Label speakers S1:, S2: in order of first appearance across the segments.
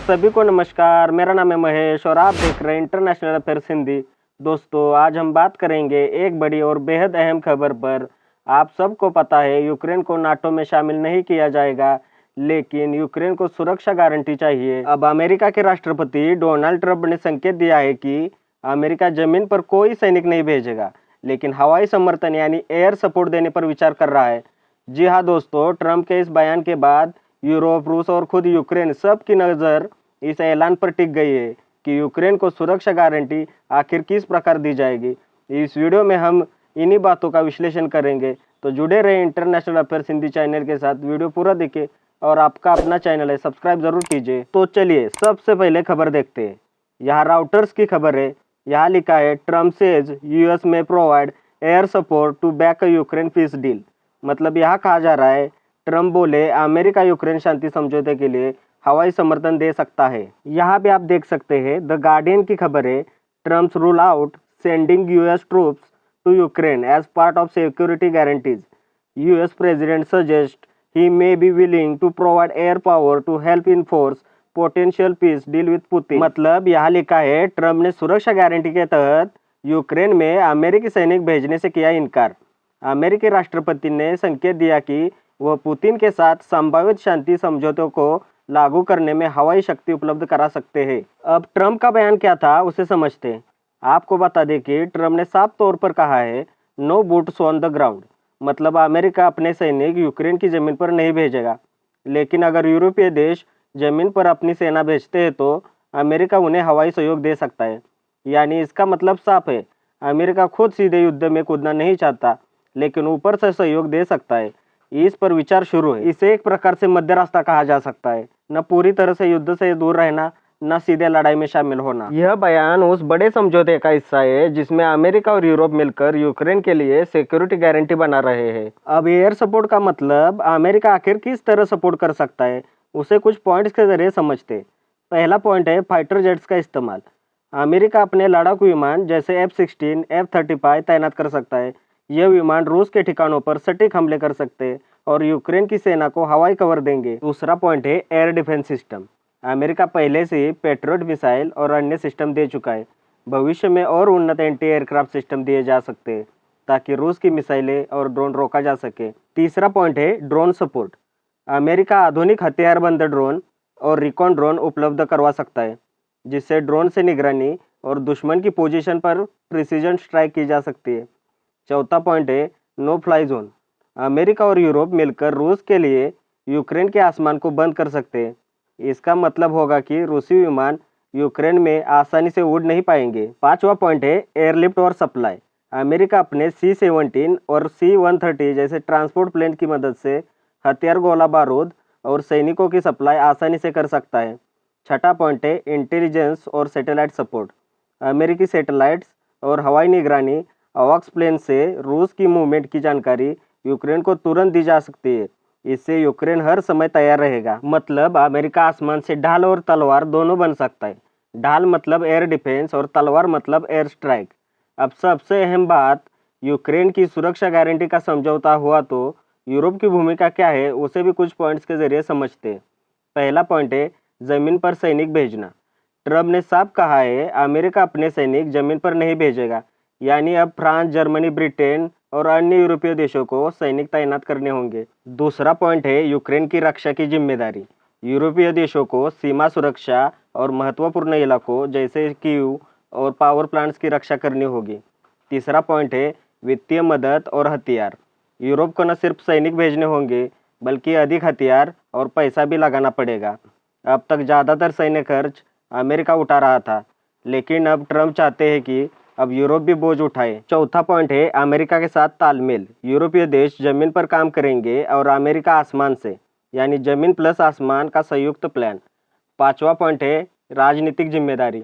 S1: सभी को नमस्कार। मेरा नाम है महेश और आप देख रहे हैं इंटरनेशनल अफेयर्स हिंदी। दोस्तों, आज हम बात करेंगे एक बड़ी और बेहद अहम खबर पर। आप सबको पता है यूक्रेन को नाटो में शामिल नहीं किया जाएगा, लेकिन यूक्रेन को सुरक्षा गारंटी चाहिए। अब अमेरिका के राष्ट्रपति डोनाल्ड ट्रंप ने संकेत दिया है कि अमेरिका जमीन पर कोई सैनिक नहीं भेजेगा, लेकिन हवाई समर्थन यानी एयर सपोर्ट देने पर विचार कर रहा है। जी हाँ दोस्तों, ट्रंप के इस बयान के बाद यूरोप, रूस और खुद यूक्रेन सब की नज़र इस ऐलान पर टिक गई है कि यूक्रेन को सुरक्षा गारंटी आखिर किस प्रकार दी जाएगी। इस वीडियो में हम इन्हीं बातों का विश्लेषण करेंगे, तो जुड़े रहे इंटरनेशनल अफेयर्स हिंदी चैनल के साथ। वीडियो पूरा देखिए और आपका अपना चैनल है, सब्सक्राइब जरूर कीजिए। तो चलिए सबसे पहले खबर देखते हैं। यहाँ राउटर्स की खबर है। यहाँ लिखा है, Trump says US may provide air support to back Ukraine peace deal. मतलब यहाँ कहा जा रहा है, ट्रम्प बोले अमेरिका यूक्रेन शांति समझौते के लिए हवाई समर्थन दे सकता है। यहाँ भी आप देख सकते हैं, द गार्डियन की खबर है, Trump rule out sending US troops to Ukraine as part of security guarantees. US president suggest he may be willing to provide air power to help enforce potential peace deal with Putin. मतलब यहाँ लिखा है, Trump ने सुरक्षा guarantee के तहत Ukraine में अमेरिकी सैनिक भेजने से किया इनकार। अमेरिकी राष्ट्रपति ने संकेत दिया कि वह पुतिन के साथ संभावित शांति समझौतों को लागू करने में हवाई शक्ति उपलब्ध करा सकते हैं। अब ट्रंप का बयान क्या था उसे समझते हैं। आपको बता दें कि ट्रंप ने साफ तौर पर कहा है, no boots on the ground. मतलब अमेरिका अपने सैनिक यूक्रेन की जमीन पर नहीं भेजेगा, लेकिन अगर यूरोपीय देश जमीन पर अपनी सेना भेजते हैं तो अमेरिका उन्हें हवाई सहयोग दे सकता है। यानी इसका मतलब साफ है, अमेरिका खुद सीधे युद्ध में कूदना नहीं चाहता, लेकिन ऊपर से सहयोग दे सकता है। इस पर विचार शुरू है। इसे एक प्रकार से मध्य रास्ता कहा जा सकता है, न पूरी तरह से युद्ध से दूर रहना, न सीधे लड़ाई में शामिल होना। यह बयान उस बड़े समझौते का हिस्सा है जिसमें अमेरिका और यूरोप मिलकर यूक्रेन के लिए सिक्योरिटी गारंटी बना रहे हैं। अब एयर सपोर्ट का मतलब अमेरिका आखिर किस तरह सपोर्ट कर सकता है, उसे कुछ पॉइंट्स के जरिए समझते। पहला पॉइंट है फाइटर जेट्स का इस्तेमाल। अमेरिका अपने लड़ाकू विमान जैसे F-16, F-35 तैनात कर सकता है। यह विमान रूस के ठिकानों पर सटीक हमले कर सकते हैं और यूक्रेन की सेना को हवाई कवर देंगे। दूसरा पॉइंट है एयर डिफेंस सिस्टम। अमेरिका पहले से ही पेट्रियट मिसाइल और अन्य सिस्टम दे चुका है। भविष्य में और उन्नत एंटी एयरक्राफ्ट सिस्टम दिए जा सकते हैं ताकि रूस की मिसाइलें और ड्रोन रोका जा सके। तीसरा पॉइंट है ड्रोन सपोर्ट। अमेरिका आधुनिक हथियारबंद ड्रोन और रिकॉन ड्रोन उपलब्ध करवा सकता है, जिससे ड्रोन से निगरानी और दुश्मन की पोजीशन पर प्रिसीजन स्ट्राइक की जा सकती है। चौथा पॉइंट है नो फ्लाई जोन। अमेरिका और यूरोप मिलकर रूस के लिए यूक्रेन के आसमान को बंद कर सकते हैं। इसका मतलब होगा कि रूसी विमान यूक्रेन में आसानी से उड़ नहीं पाएंगे। पांचवा पॉइंट है एयरलिफ्ट और सप्लाई। अमेरिका अपने C-17 और C-130 जैसे ट्रांसपोर्ट प्लेन की मदद से हथियार, गोला बारूद और सैनिकों की सप्लाई आसानी से कर सकता है। छठा पॉइंट है इंटेलिजेंस और सैटेलाइट सपोर्ट। अमेरिकी सैटेलाइट्स और हवाई निगरानी अवॉक्स प्लेन से रूस की मूवमेंट की जानकारी यूक्रेन को तुरंत दी जा सकती है। इससे यूक्रेन हर समय तैयार रहेगा। मतलब अमेरिका आसमान से ढाल और तलवार दोनों बन सकता है। ढाल मतलब एयर डिफेंस और तलवार मतलब एयर स्ट्राइक। अब सबसे अहम बात, यूक्रेन की सुरक्षा गारंटी का समझौता हुआ तो यूरोप की भूमिका क्या है उसे भी कुछ पॉइंट्स के जरिए समझते हैं। पहला पॉइंट है जमीन पर सैनिक भेजना। ट्रंप ने साफ कहा है, अमेरिका अपने सैनिक जमीन पर नहीं भेजेगा। यानी अब फ्रांस, जर्मनी, ब्रिटेन और अन्य यूरोपीय देशों को सैनिक तैनात करने होंगे। दूसरा पॉइंट है यूक्रेन की रक्षा की जिम्मेदारी। यूरोपीय देशों को सीमा सुरक्षा और महत्वपूर्ण इलाकों जैसे कीव और पावर प्लांट्स की रक्षा करनी होगी। तीसरा पॉइंट है वित्तीय मदद और हथियार। यूरोप को न सिर्फ सैनिक भेजने होंगे, बल्कि अधिक हथियार और पैसा भी लगाना पड़ेगा। अब तक ज़्यादातर सैन्य खर्च अमेरिका उठा रहा था, लेकिन अब ट्रंप चाहते हैं कि अब यूरोप भी बोझ उठाए। चौथा पॉइंट है अमेरिका के साथ तालमेल। यूरोपीय देश जमीन पर काम करेंगे और अमेरिका आसमान से, यानी जमीन प्लस आसमान का संयुक्त प्लान। पांचवा पॉइंट है राजनीतिक जिम्मेदारी।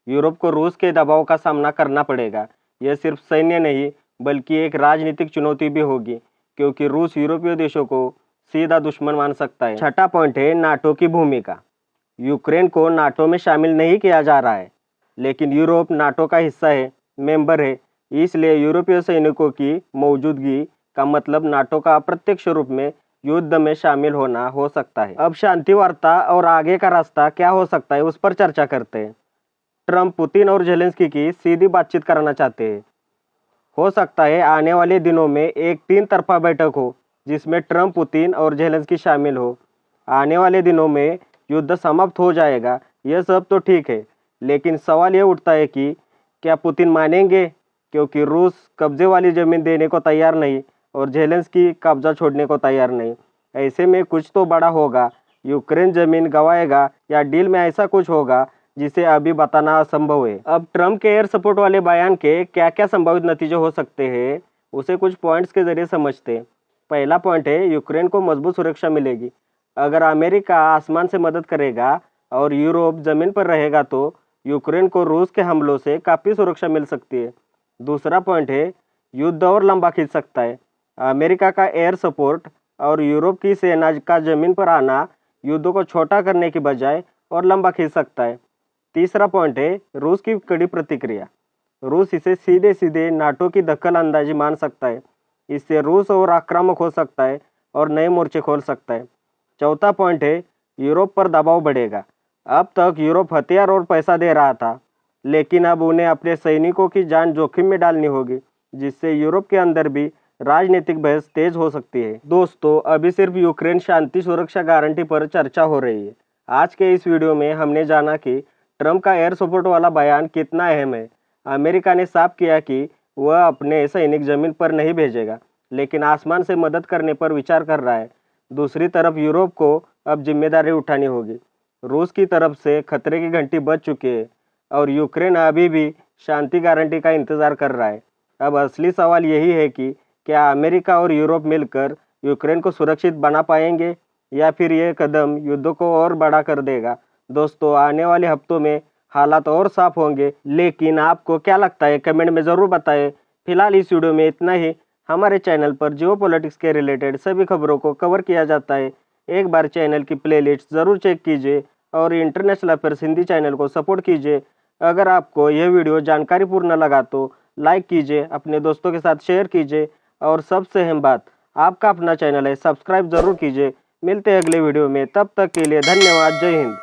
S1: यूरोप को रूस के दबाव का सामना करना पड़ेगा। यह सिर्फ सैन्य नहीं, बल्कि एक राजनीतिक चुनौती भी होगी, क्योंकि रूस यूरोपीय देशों को सीधा दुश्मन मान सकता है। छठा पॉइंट है नाटो की भूमिका। यूक्रेन को नाटो में शामिल नहीं किया जा रहा है, लेकिन यूरोप नाटो का हिस्सा है, मेंबर है। इसलिए यूरोपीय सैनिकों की मौजूदगी का मतलब नाटो का अप्रत्यक्ष रूप में युद्ध में शामिल होना हो सकता है। अब शांति वार्ता और आगे का रास्ता क्या हो सकता है उस पर चर्चा करते हैं। ट्रंप पुतिन और जेलेंस्की की सीधी बातचीत कराना चाहते हैं। हो सकता है आने वाले दिनों में एक 3 तरफा बैठक हो जिसमें ट्रंप, पुतिन और जेलेंस्की शामिल हो। आने वाले दिनों में युद्ध समाप्त हो जाएगा, यह सब तो ठीक है, लेकिन सवाल यह उठता है कि क्या पुतिन मानेंगे, क्योंकि रूस कब्जे वाली ज़मीन देने को तैयार नहीं और जेलेंस्की कब्जा छोड़ने को तैयार नहीं। ऐसे में कुछ तो बड़ा होगा, यूक्रेन ज़मीन गंवाएगा या डील में ऐसा कुछ होगा जिसे अभी बताना असंभव है। अब ट्रंप के एयर सपोर्ट वाले बयान के क्या क्या संभावित नतीजे हो सकते हैं उसे कुछ पॉइंट्स के जरिए समझते हैं। पहला पॉइंट है, यूक्रेन को मजबूत सुरक्षा मिलेगी। अगर अमेरिका आसमान से मदद करेगा और यूरोप जमीन पर रहेगा तो यूक्रेन को रूस के हमलों से काफ़ी सुरक्षा मिल सकती है। दूसरा पॉइंट है, युद्ध और लंबा खींच सकता है। अमेरिका का एयर सपोर्ट और यूरोप की सेना का जमीन पर आना युद्ध को छोटा करने की बजाय और लंबा खींच सकता है। तीसरा पॉइंट है, रूस की कड़ी प्रतिक्रिया। रूस इसे सीधे सीधे नाटो की दखल अंदाजी मान सकता है। इससे रूस और आक्रामक हो सकता है और नए मोर्चे खोल सकता है। चौथा पॉइंट है, यूरोप पर दबाव बढ़ेगा। अब तक यूरोप हथियार और पैसा दे रहा था, लेकिन अब उन्हें अपने सैनिकों की जान जोखिम में डालनी होगी, जिससे यूरोप के अंदर भी राजनीतिक बहस तेज हो सकती है। दोस्तों, अभी सिर्फ यूक्रेन शांति सुरक्षा गारंटी पर चर्चा हो रही है। आज के इस वीडियो में हमने जाना कि ट्रंप का एयर सपोर्ट वाला बयान कितना अहम है। अमेरिका ने साफ किया कि वह अपने सैनिक जमीन पर नहीं भेजेगा, लेकिन आसमान से मदद करने पर विचार कर रहा है। दूसरी तरफ यूरोप को अब जिम्मेदारी उठानी होगी। रूस की तरफ से खतरे की घंटी बज चुकी है और यूक्रेन अभी भी शांति गारंटी का इंतजार कर रहा है। अब असली सवाल यही है कि क्या अमेरिका और यूरोप मिलकर यूक्रेन को सुरक्षित बना पाएंगे या फिर यह कदम युद्ध को और बड़ा कर देगा। दोस्तों, आने वाले हफ्तों में हालात और साफ होंगे, लेकिन आपको क्या लगता है कमेंट में ज़रूर बताएं। फिलहाल इस वीडियो में इतना ही। हमारे चैनल पर जियोपॉलिटिक्स के रिलेटेड सभी खबरों को कवर किया जाता है। एक बार चैनल की प्लेलिस्ट ज़रूर चेक कीजिए और इंटरनेशनल अफेयर्स हिंदी चैनल को सपोर्ट कीजिए। अगर आपको यह वीडियो जानकारीपूर्ण लगा तो लाइक कीजिए, अपने दोस्तों के साथ शेयर कीजिए और सबसे अहम बात, आपका अपना चैनल है, सब्सक्राइब ज़रूर कीजिए। मिलते हैं अगले वीडियो में, तब तक के लिए धन्यवाद। जय हिंद।